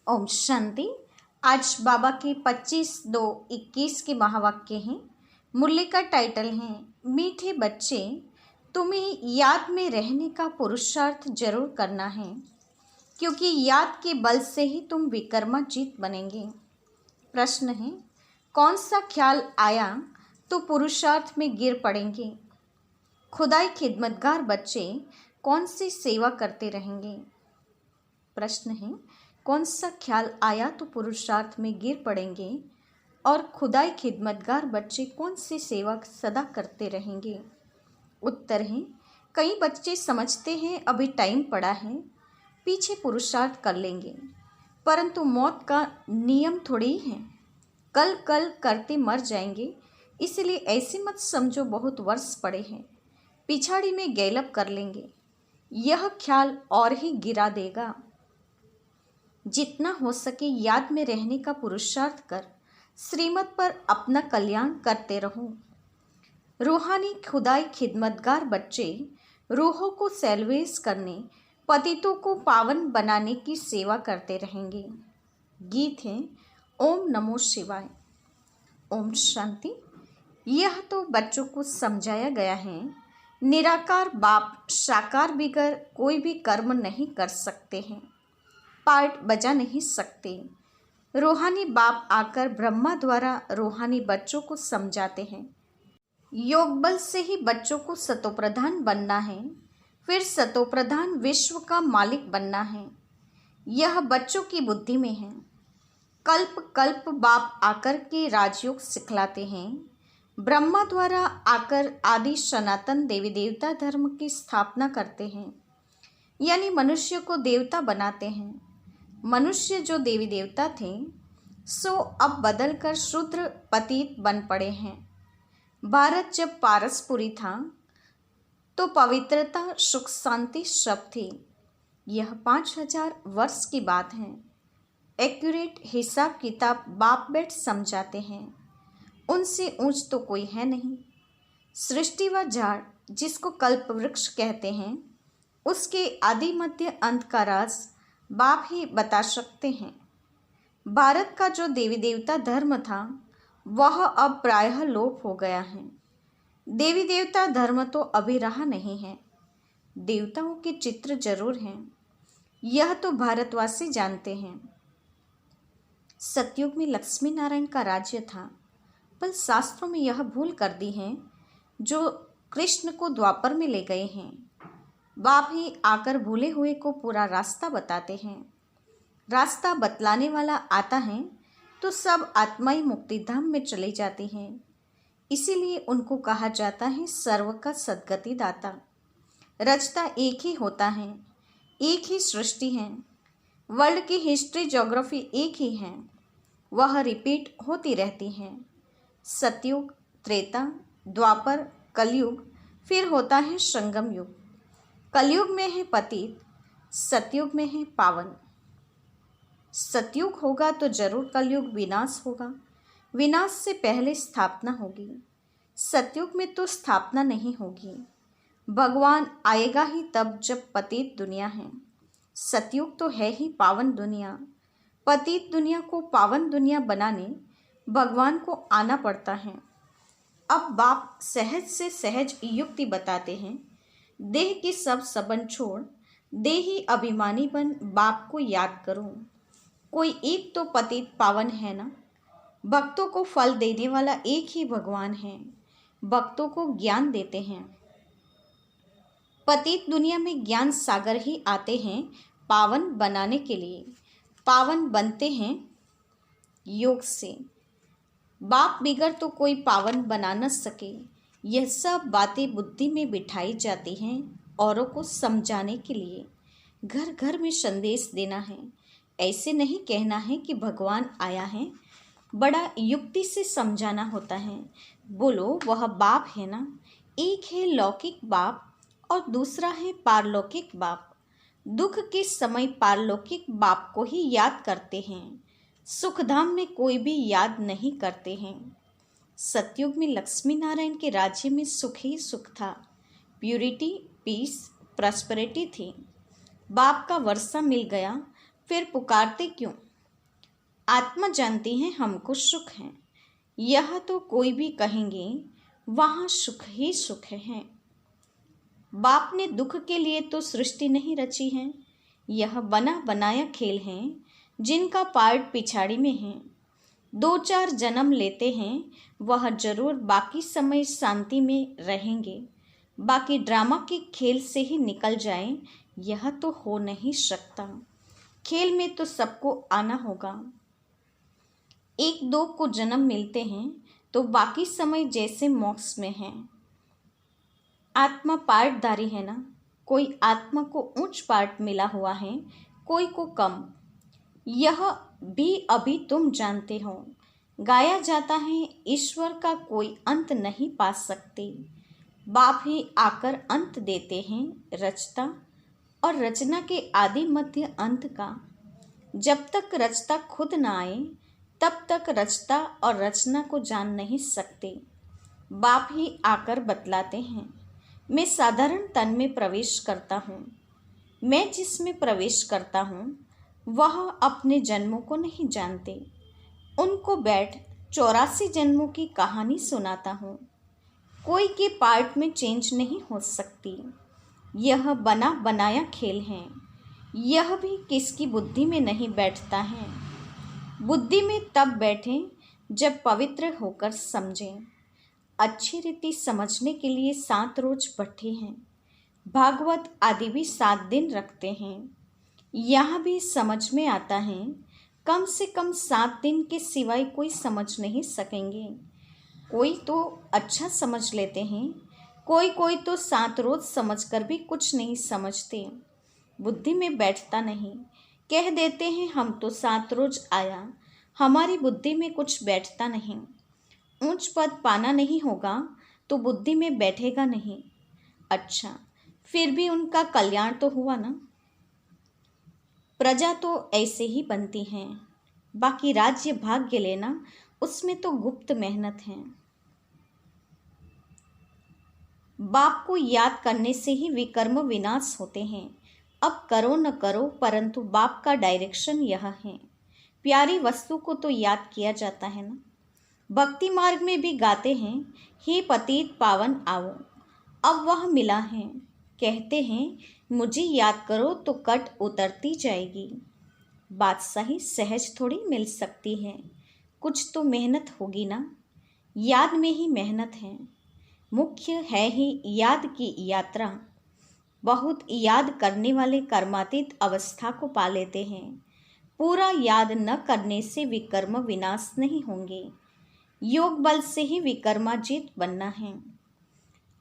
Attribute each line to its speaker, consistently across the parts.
Speaker 1: ओम शांति। आज बाबा के 25/2/21 के महावाक्य हैं। मुरली का टाइटल है मीठे बच्चे, तुम्हें याद में रहने का पुरुषार्थ जरूर करना है, क्योंकि याद के बल से ही तुम विक्रमाजीत बनेंगे। प्रश्न है, कौन सा ख्याल आया तो पुरुषार्थ में गिर पड़ेंगे। खुदाई खिदमतगार बच्चे कौन सी सेवा करते रहेंगे। प्रश्न है, कौन सा ख्याल आया तो पुरुषार्थ में गिर पड़ेंगे और खुदाई खिदमतगार बच्चे कौन सी सेवा सदा करते रहेंगे। उत्तर है, कई बच्चे समझते हैं अभी टाइम पड़ा है, पीछे पुरुषार्थ कर लेंगे, परंतु मौत का नियम थोड़ी है, कल कल करते मर जाएंगे, इसलिए ऐसी मत समझो बहुत वर्ष पड़े हैं, पिछाड़ी में गैलप कर लेंगे। यह ख्याल और ही गिरा देगा। जितना हो सके याद में रहने का पुरुषार्थ कर श्रीमत पर अपना कल्याण करते रहो। रूहानी खुदाई खिदमतगार बच्चे रूहों को सेल्वेज करने, पतितों को पावन बनाने की सेवा करते रहेंगे। गीत है ओम नमो शिवाय। ओम शांति। यह तो बच्चों को समझाया गया है, निराकार बाप साकार बिगर कोई भी कर्म नहीं कर सकते हैं, पार्ट बजा नहीं सकते। रूहानी बाप आकर ब्रह्मा द्वारा रूहानी बच्चों को समझाते हैं। योग बल से ही बच्चों को सतोप्रधान बनना है, फिर सतोप्रधान विश्व का मालिक बनना है। यह बच्चों की बुद्धि में है। कल्प कल्प बाप आकर के राजयोग सिखलाते हैं। ब्रह्मा द्वारा आकर आदि सनातन देवी देवता धर्म की स्थापना करते हैं, यानी मनुष्य को देवता बनाते हैं। मनुष्य जो देवी देवता थे सो अब बदलकर शूद्र पतित बन पड़े हैं। भारत जब पारसपुरी था तो पवित्रता सुख शांति सब थी। यह 5000 वर्ष की बात है। एक्यूरेट हिसाब किताब बाप बेट समझाते हैं। उनसे ऊंच तो कोई है नहीं। सृष्टि व झाड़ जिसको कल्प वृक्ष कहते हैं, उसके आदि मध्य अंत का राज बाप ही बता सकते हैं। भारत का जो देवी देवता धर्म था वह अब प्रायः लोप हो गया है। देवी देवता धर्म तो अभी रहा नहीं है। देवताओं के चित्र जरूर हैं, यह तो भारतवासी जानते हैं। सतयुग में लक्ष्मी नारायण का राज्य था, पर शास्त्रों में यह भूल कर दी है जो कृष्ण को द्वापर में ले गए हैं। बाप ही आकर भूले हुए को पूरा रास्ता बताते हैं। रास्ता बतलाने वाला आता है तो सब आत्माएं मुक्तिधाम में चले जाती हैं। इसीलिए उनको कहा जाता है सर्व का सद्गति दाता। रचता एक ही होता है, एक ही सृष्टि है। वर्ल्ड की हिस्ट्री ज्योग्राफी एक ही है, वह रिपीट होती रहती है। सतयुग, त्रेता, द्वापर, कलयुग, फिर होता है संगम युग। कलयुग में है पतित, सतयुग में है पावन। सतयुग होगा तो जरूर कलयुग विनाश होगा। विनाश से पहले स्थापना होगी। सतयुग में तो स्थापना नहीं होगी। भगवान आएगा ही तब जब पतित दुनिया है। सतयुग तो है ही पावन दुनिया। पतित दुनिया को पावन दुनिया बनाने भगवान को आना पड़ता है। अब बाप सहज से सहज युक्ति बताते हैं। देह की सब संबंध छोड़ देही अभिमानी बन बाप को याद करो। कोई एक तो पतित पावन है ना। भक्तों को फल देने वाला एक ही भगवान है। भक्तों को ज्ञान देते हैं। पतित दुनिया में ज्ञान सागर ही आते हैं पावन बनाने के लिए। पावन बनते हैं योग से। बाप बिगर तो कोई पावन बना न सके। यह सब बातें बुद्धि में बिठाई जाती हैं औरों को समझाने के लिए। घर घर में संदेश देना है। ऐसे नहीं कहना है कि भगवान आया है, बड़ा युक्ति से समझाना होता है। बोलो वह बाप है ना। एक है लौकिक बाप और दूसरा है पारलौकिक बाप। दुख के समय पारलौकिक बाप को ही याद करते हैं, सुखधाम में कोई भी याद नहीं करते हैं। सतयुग में लक्ष्मी नारायण के राज्य में सुख ही सुख था। प्यूरिटी, पीस, प्रॉस्पेरिटी थी। बाप का वर्षा मिल गया, फिर पुकारते क्यों। आत्मा जानती है हमको सुख है, यह तो कोई भी कहेंगे वहाँ सुख ही सुख है। बाप ने दुख के लिए तो सृष्टि नहीं रची है, यह बना बनाया खेल है जिनका पार्ट पिछाड़ी में है। 2-4 जन्म लेते हैं वह जरूर बाकी समय शांति में रहेंगे, बाकी ड्रामा के खेल से ही निकल जाए यह तो हो नहीं सकता। खेल में तो सबको आना होगा। 1-2 को जन्म मिलते हैं तो बाकी समय जैसे मोक्ष में है। आत्मा पार्टधारी है ना, कोई आत्मा को उच्च पार्ट मिला हुआ है, कोई को कम। यह भी अभी तुम जानते हो। गाया जाता है ईश्वर का कोई अंत नहीं पा सकते, बाप ही आकर अंत देते हैं रचता और रचना के आदि मध्य अंत का। जब तक रचता खुद न आए तब तक रचता और रचना को जान नहीं सकते। बाप ही आकर बतलाते हैं। मैं साधारण तन में प्रवेश करता हूँ। मैं जिसमें प्रवेश करता हूँ वह अपने जन्मों को नहीं जानते। उनको बैठ 84 जन्मों की कहानी सुनाता हूँ। कोई के पार्ट में चेंज नहीं हो सकती। यह बना बनाया खेल है। यह भी किसकी बुद्धि में नहीं बैठता है। बुद्धि में तब बैठे जब पवित्र होकर समझें। अच्छी रीति समझने के लिए 7 रोज बैठे हैं। भागवत आदि भी 7 दिन रखते हैं। यहाँ भी समझ में आता है कम से कम 7 दिन के सिवाय कोई समझ नहीं सकेंगे। कोई तो अच्छा समझ लेते हैं, कोई तो 7 रोज समझकर भी कुछ नहीं समझते। बुद्धि में बैठता नहीं। कह देते हैं हम तो 7 रोज आया, हमारी बुद्धि में कुछ बैठता नहीं। ऊंच पद पाना नहीं होगा तो बुद्धि में बैठेगा नहीं। अच्छा, फिर भी उनका कल्याण तो हुआ ना। प्रजा तो ऐसे ही बनती हैं, बाकी राज्य भाग्य लेना उसमें तो गुप्त मेहनत है। बाप को याद करने से ही विकर्म विनाश होते हैं। अब करो न करो परंतु बाप का डायरेक्शन यह है। प्यारी वस्तु को तो याद किया जाता है ना। भक्ति मार्ग में भी गाते हैं, हे पतित पावन आओ। अब वह मिला है। कहते हैं मुझे याद करो तो कट उतरती जाएगी। बात सही सहज थोड़ी मिल सकती है, कुछ तो मेहनत होगी ना। याद में ही मेहनत है। मुख्य है ही याद की यात्रा। बहुत याद करने वाले कर्मातीत अवस्था को पा लेते हैं। पूरा याद न करने से विकर्म विनाश नहीं होंगे। योग बल से ही विकर्माजीत बनना है।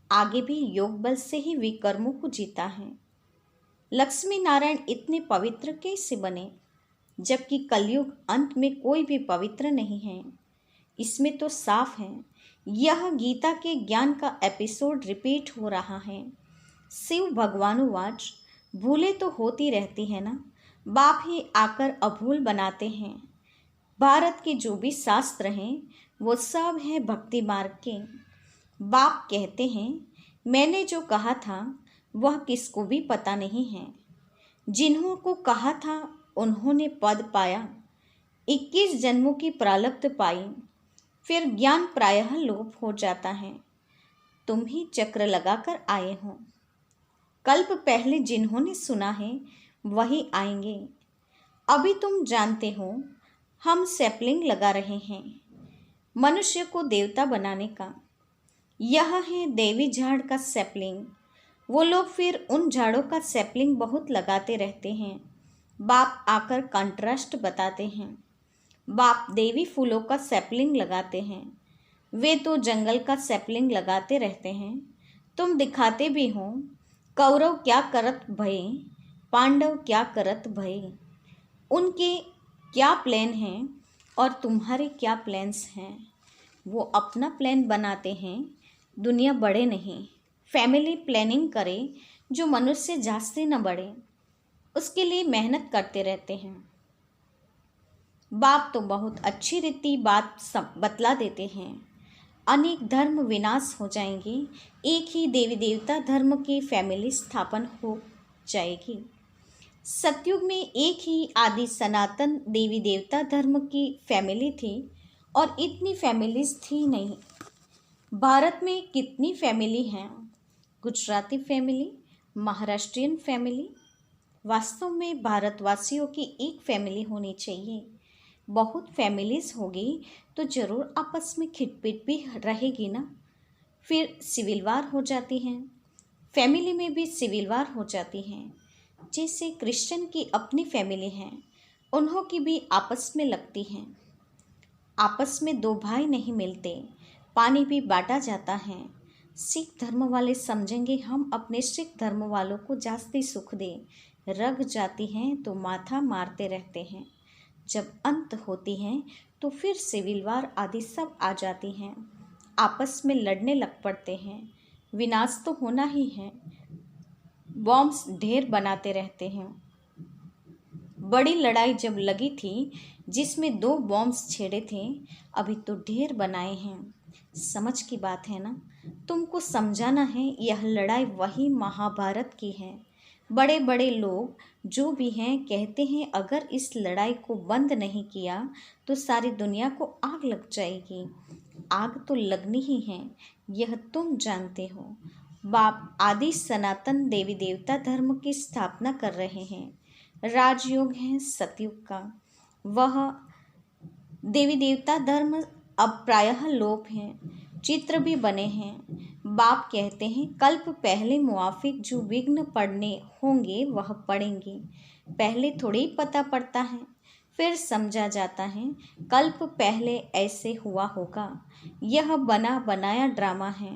Speaker 1: आगे भी योग बल से ही विकर्मों को जीता है। लक्ष्मी नारायण इतने पवित्र कैसे बने, जबकि कलयुग अंत में कोई भी पवित्र नहीं है। इसमें तो साफ है। यह गीता के ज्ञान का एपिसोड रिपीट हो रहा है। शिव भगवानुवाच, भूले तो होती रहती है ना, बाप ही आकर अभूल बनाते हैं। भारत के जो भी शास्त्र हैं वो सब है भक्ति मार्ग के। बाप कहते हैं मैंने जो कहा था वह किसको भी पता नहीं है। जिन्हों को कहा था उन्होंने पद पाया। 21 जन्मों की प्रारब्ध पाई, फिर ज्ञान प्रायः लोप हो जाता है। तुम ही चक्र लगाकर आए हो। कल्प पहले जिन्होंने सुना है वही आएंगे। अभी तुम जानते हो हम सैपलिंग लगा रहे हैं मनुष्य को देवता बनाने का। यह है देवी झाड़ का सैपलिंग। वो लोग फिर उन झाड़ों का सैपलिंग बहुत लगाते रहते हैं। बाप आकर कंट्रास्ट बताते हैं। बाप देवी फूलों का सैपलिंग लगाते हैं, वे तो जंगल का सैपलिंग लगाते रहते हैं। तुम दिखाते भी हो कौरव क्या करत भये, पांडव क्या करत भये। उनके क्या प्लान हैं और तुम्हारे क्या प्लान्स हैं। वो अपना प्लान बनाते हैं, दुनिया बढ़े नहीं। फैमिली प्लानिंग करे जो मनुष्य जास्ती न बढ़े, उसके लिए मेहनत करते रहते हैं। बाप तो बहुत अच्छी रीति बात बतला देते हैं। अनेक धर्म विनाश हो जाएंगे, एक ही देवी देवता धर्म की फैमिली स्थापन हो जाएगी। सतयुग में एक ही आदि सनातन देवी देवता धर्म की फैमिली थी और इतनी फैमिलीज थी नहीं। भारत में कितनी फैमिली हैं? Gujarati family, Maharashtrian family. वास्तव में भारतवासियों की एक फैमिली होनी चाहिए। बहुत फैमिलीज होगी तो ज़रूर आपस में खिटपिट भी रहेगी ना। फिर सिविल वार हो जाती हैं, फैमिली में भी सिविल वार हो जाती हैं। जैसे क्रिश्चियन की अपनी फैमिली हैं, उन्हों की भी आपस में लगती हैं। आपस में दो भाई नहीं मिलते, पानी भी बांटा जाता है। सिख धर्म वाले समझेंगे हम अपने सिख धर्म वालों को जास्ती सुख दे, रग जाती हैं तो माथा मारते रहते हैं। जब अंत होती हैं तो फिर सिविल वार आदि सब आ जाती हैं, आपस में लड़ने लग पड़ते हैं। विनाश तो होना ही है, बॉम्ब्स ढेर बनाते रहते हैं। बड़ी लड़ाई जब लगी थी जिसमें 2 बॉम्ब्स छेड़े थे, अभी तो ढेर बनाए हैं। समझ की बात है ना। तुमको समझाना है यह लड़ाई वही महाभारत की है। बड़े बड़े लोग जो भी हैं कहते हैं अगर इस लड़ाई को बंद नहीं किया तो सारी दुनिया को आग लग जाएगी। आग तो लगनी ही है, यह तुम जानते हो। बाप आदि सनातन देवी देवता धर्म की स्थापना कर रहे हैं। राजयोग है सतयुग का, वह देवी देवता धर्म अब प्रायः लोप है। चित्र भी बने हैं। बाप कहते हैं कल्प पहले मुआफिक जो विघ्न पड़ने होंगे वह पड़ेंगे। पहले थोड़ी ही पता पड़ता है, फिर समझा जाता है कल्प पहले ऐसे हुआ होगा। यह बना बनाया ड्रामा है।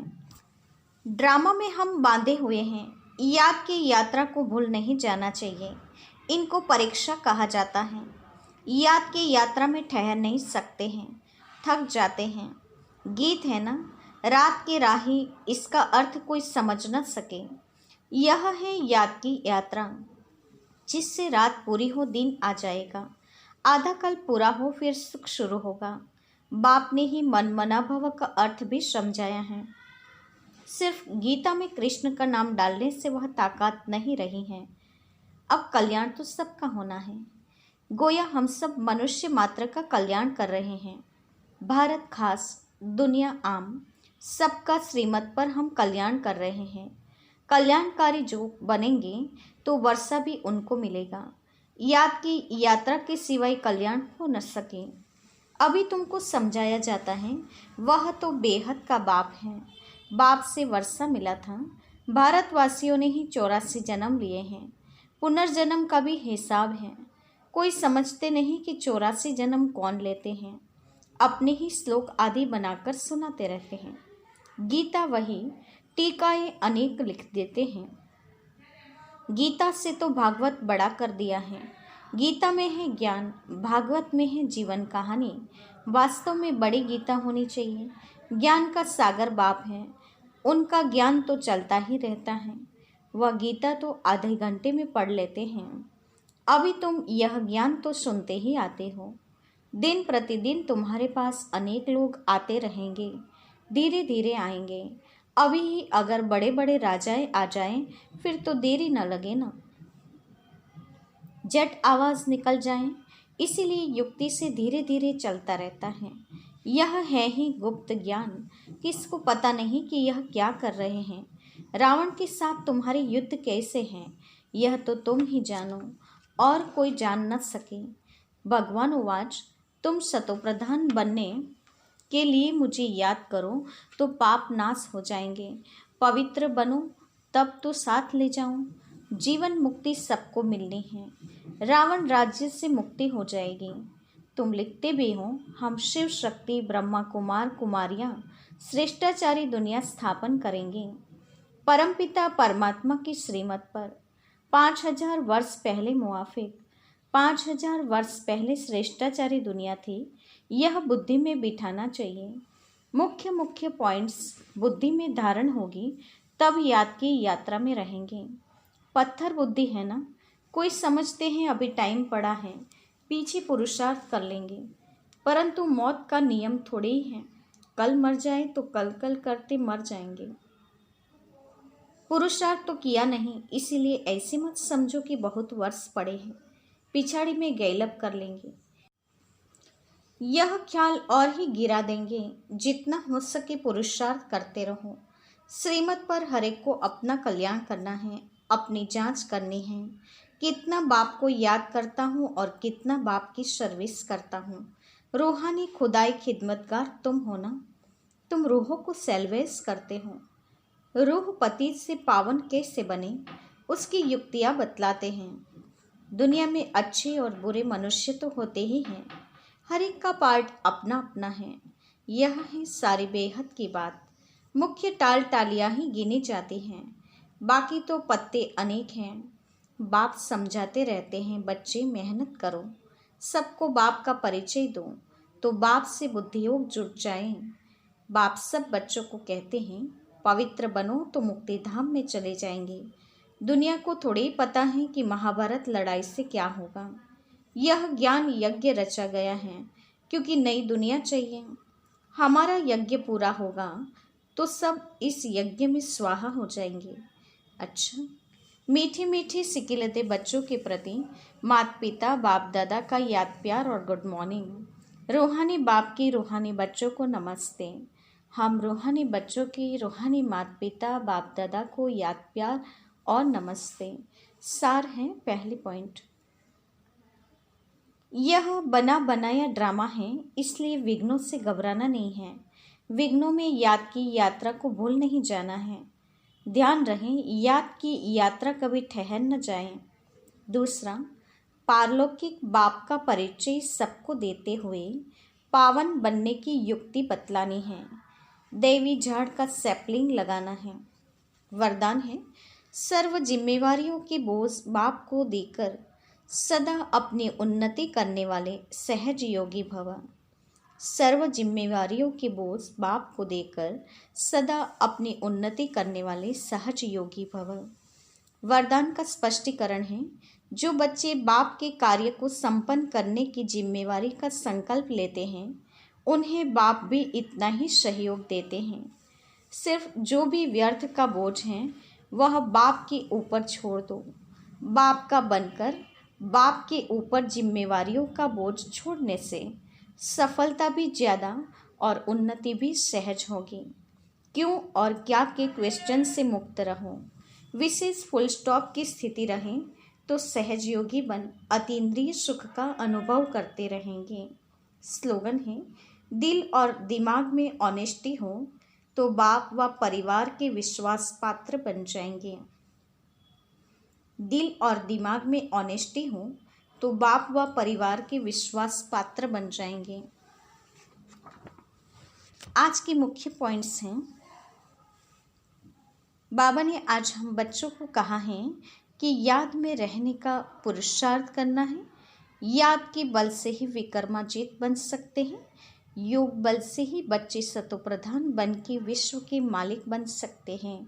Speaker 1: ड्रामा में हम बांधे हुए हैं। याद की यात्रा को भूल नहीं जाना चाहिए। इनको परीक्षा कहा जाता है। याद की यात्रा में ठहर नहीं सकते हैं, थक जाते हैं। गीत है ना, रात की राही, इसका अर्थ कोई समझ न सके। यह है याद की यात्रा, जिससे रात पूरी हो दिन आ जाएगा, आधा कल पूरा हो फिर सुख शुरू होगा। बाप ने ही मन मना भव का अर्थ भी समझाया है। सिर्फ गीता में कृष्ण का नाम डालने से वह ताकत नहीं रही है। अब कल्याण तो सबका होना है। गोया हम सब मनुष्य मात्र का कल्याण कर रहे हैं। भारत खास, दुनिया आम, सबका श्रीमत पर हम कल्याण कर रहे हैं। कल्याणकारी जो बनेंगे तो वर्षा भी उनको मिलेगा। याद की यात्रा के सिवाय कल्याण हो न सके। अभी तुमको समझाया जाता है, वह तो बेहद का बाप है। बाप से वर्षा मिला था। भारतवासियों ने ही 84 जन्म लिए हैं। पुनर्जन्म का भी हिसाब है। कोई समझते नहीं कि 84 जन्म कौन लेते हैं। अपने ही श्लोक आदि बनाकर सुनाते रहते हैं। गीता वही, टीकाएं अनेक लिख देते हैं। गीता से तो भागवत बड़ा कर दिया है। गीता में है ज्ञान, भागवत में है जीवन कहानी। वास्तव में बड़ी गीता होनी चाहिए। ज्ञान का सागर बाप है, उनका ज्ञान तो चलता ही रहता है। वह गीता तो आधे घंटे में पढ़ लेते हैं। अभी तुम यह ज्ञान तो सुनते ही आते हो। दिन प्रतिदिन तुम्हारे पास अनेक लोग आते रहेंगे, धीरे धीरे आएंगे। अभी ही अगर बड़े बड़े राजाएं आ जाएं फिर तो देरी न लगे ना, झट आवाज़ निकल जाए। इसीलिए युक्ति से धीरे धीरे चलता रहता है। यह है ही गुप्त ज्ञान, किसको पता नहीं कि यह क्या कर रहे हैं। रावण के साथ तुम्हारी युद्ध कैसे है यह तो तुम ही जानो, और कोई जान न सके। भगवान उवाच, तुम सतोप्रधान बनने के लिए मुझे याद करो तो पाप नाश हो जाएंगे। पवित्र बनो तब तो साथ ले जाऊं। जीवन मुक्ति सबको मिलनी है। रावण राज्य से मुक्ति हो जाएगी। तुम लिखते भी हो, हम शिव शक्ति ब्रह्मा कुमार कुमारियाँ श्रेष्ठाचारी दुनिया स्थापन करेंगे। परमपिता परमात्मा की श्रीमत पर 5000 वर्ष पहले मुआफिक 5000 वर्ष पहले श्रेष्ठाचारी दुनिया थी। यह बुद्धि में बिठाना चाहिए। मुख्य मुख्य पॉइंट्स बुद्धि में धारण होगी तब याद की यात्रा में रहेंगे। पत्थर बुद्धि है ना, कोई समझते हैं अभी टाइम पड़ा है, पीछे पुरुषार्थ कर लेंगे। परंतु मौत का नियम थोड़े ही है, कल मर जाए तो कल कल करते मर जाएंगे। पुरुषार्थ तो किया नहीं, इसीलिए ऐसे मत समझो कि बहुत वर्ष पड़े हैं, पिछाड़ी में गैलब कर लेंगे। यह ख्याल और ही गिरा देंगे। जितना हो सके पुरुषार्थ करते रहो। श्रीमत पर हरेक को अपना कल्याण करना है, अपनी जांच करनी है। कितना बाप को याद करता हूँ और कितना बाप की सर्विस करता हूँ। रूहानी खुदाई खिदमतगार तुम हो ना। तुम रूहों को सेल्वेस करते हो। रूह पति से पावन कैसे बने, उसकी युक्तियाँ बतलाते हैं। दुनिया में अच्छे और बुरे मनुष्य तो होते ही हैं, हर एक का पार्ट अपना अपना है। यह है सारी बेहद की बात। मुख्य टाल टालियाँ ही गिनी जाती हैं, बाकी तो पत्ते अनेक हैं। बाप समझाते रहते हैं, बच्चे मेहनत करो, सबको बाप का परिचय दो, तो बाप से बुद्धियोग जुट जाए। बाप सब बच्चों को कहते हैं, पवित्र बनो तो मुक्ति धाम में चले जाएंगे। दुनिया को थोड़ी ही पता है कि महाभारत लड़ाई से क्या होगा। यह ज्ञान यज्ञ रचा गया है, क्योंकि नई दुनिया चाहिए। हमारा यज्ञ पूरा होगा तो सब इस यज्ञ में स्वाहा हो जाएंगे। अच्छा, मीठी मीठी सिकिलते बच्चों के प्रति माता पिता बाप दादा का याद प्यार और गुड मॉर्निंग। रूहानी बाप की रूहानी बच्चों को नमस्ते। हम रूहानी बच्चों की रूहानी माता पिता बाप दादा को याद प्यार और नमस्ते। सार है पहली पॉइंट। यह बना बनाया ड्रामा है, इसलिए विघ्नों से घबराना नहीं है। विघ्नों में याद की यात्रा को भूल नहीं जाना है। ध्यान रहे याद की यात्रा कभी ठहर न जाए। दूसरा, पारलौकिक बाप का परिचय सबको देते हुए पावन बनने की युक्ति बतलानी है। दैवी झाड़ का सैपलिंग लगाना है। वरदान है, सर्व जिम्मेवारियों के बोझ बाप को देकर सदा अपनी उन्नति करने वाले सहज योगी भव। सर्व जिम्मेवारियों के बोझ बाप को देकर सदा अपनी उन्नति करने वाले सहज योगी भव। वरदान का स्पष्टीकरण है, जो बच्चे बाप के कार्य को संपन्न करने की जिम्मेवारी का संकल्प लेते हैं, उन्हें बाप भी इतना ही सहयोग देते हैं। सिर्फ जो भी व्यर्थ का बोझ है वह बाप के ऊपर छोड़ दो। बाप का बनकर बाप के ऊपर जिम्मेवारियों का बोझ छोड़ने से सफलता भी ज़्यादा और उन्नति भी सहज होगी। क्यों और क्या के क्वेश्चन से मुक्त रहो। विशेष फुल स्टॉप की स्थिति रहे तो सहजयोगी बन अतीन्द्रिय सुख का अनुभव करते रहेंगे। स्लोगन है, दिल और दिमाग में ऑनेस्टी हो तो बाप व परिवार के विश्वास पात्र बन जाएंगे। दिल और दिमाग में ऑनेस्टी हो तो बाप व परिवार के विश्वास पात्र बन जाएंगे। आज के मुख्य पॉइंट्स हैं। बाबा ने आज हम बच्चों को कहा है कि याद में रहने का पुरुषार्थ करना है। याद के बल से ही विक्रमाजीत बन सकते हैं। योग बल से ही बच्चे सतोप्रधान बन के विश्व के मालिक बन सकते हैं।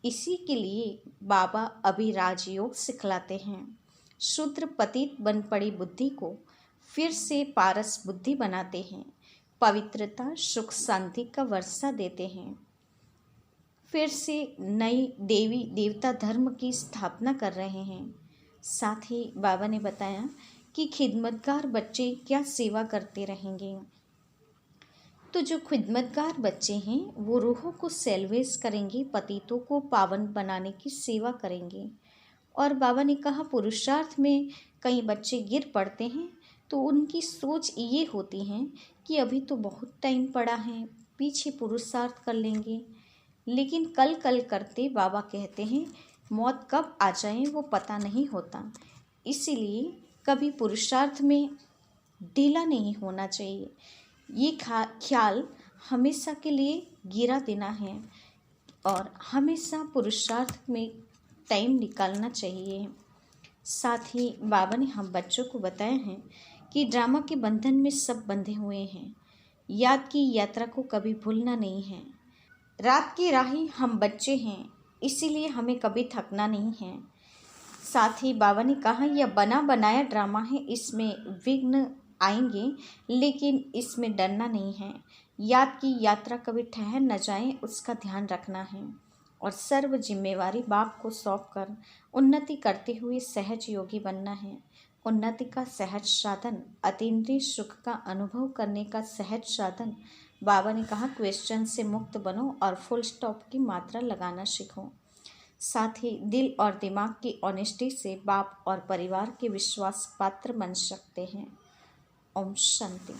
Speaker 1: इसी के लिए बाबा अभी राजयोग सिखलाते हैं। शूद्र पतित बन पड़ी बुद्धि को फिर से पारस बुद्धि बनाते हैं। पवित्रता सुख शांति का वर्षा देते हैं। फिर से नई देवी देवता धर्म की स्थापना कर रहे हैं। साथ ही बाबा ने बताया कि खिदमतगार बच्चे क्या सेवा करते रहेंगे। तो जो खिदमतगार बच्चे हैं वो रूहों को सेल्वेस करेंगे, पतितों को पावन बनाने की सेवा करेंगे। और बाबा ने कहा पुरुषार्थ में कई बच्चे गिर पड़ते हैं तो उनकी सोच ये होती है कि अभी तो बहुत टाइम पड़ा है, पीछे पुरुषार्थ कर लेंगे। लेकिन कल कल करते बाबा कहते हैं मौत कब आ जाए वो पता नहीं होता। इसीलिए कभी पुरुषार्थ में ढीला नहीं होना चाहिए। ये ख्याल हमेशा के लिए गिरा देना है और हमेशा पुरुषार्थ में टाइम निकालना चाहिए। साथ ही बाबा ने हम बच्चों को बताया है कि ड्रामा के बंधन में सब बंधे हुए हैं। याद की यात्रा को कभी भूलना नहीं है। रात की राही हम बच्चे हैं, इसीलिए हमें कभी थकना नहीं है। साथ ही बाबा ने कहा यह बना बनाया ड्रामा है, इसमें विघ्न आएंगे लेकिन इसमें डरना नहीं है। याद की यात्रा कभी ठहर न जाए उसका ध्यान रखना है। और सर्व जिम्मेवारी बाप को सौंपकर उन्नति करते हुए सहज योगी बनना है। उन्नति का सहज साधन, अतीन्द्रिय सुख का अनुभव करने का सहज साधन। बाबा ने कहा क्वेश्चन से मुक्त बनो और फुल स्टॉप की मात्रा लगाना सीखो। साथ ही दिल और दिमाग की ऑनेस्टी से बाप और परिवार के विश्वास पात्र बन सकते हैं। ओम शांति।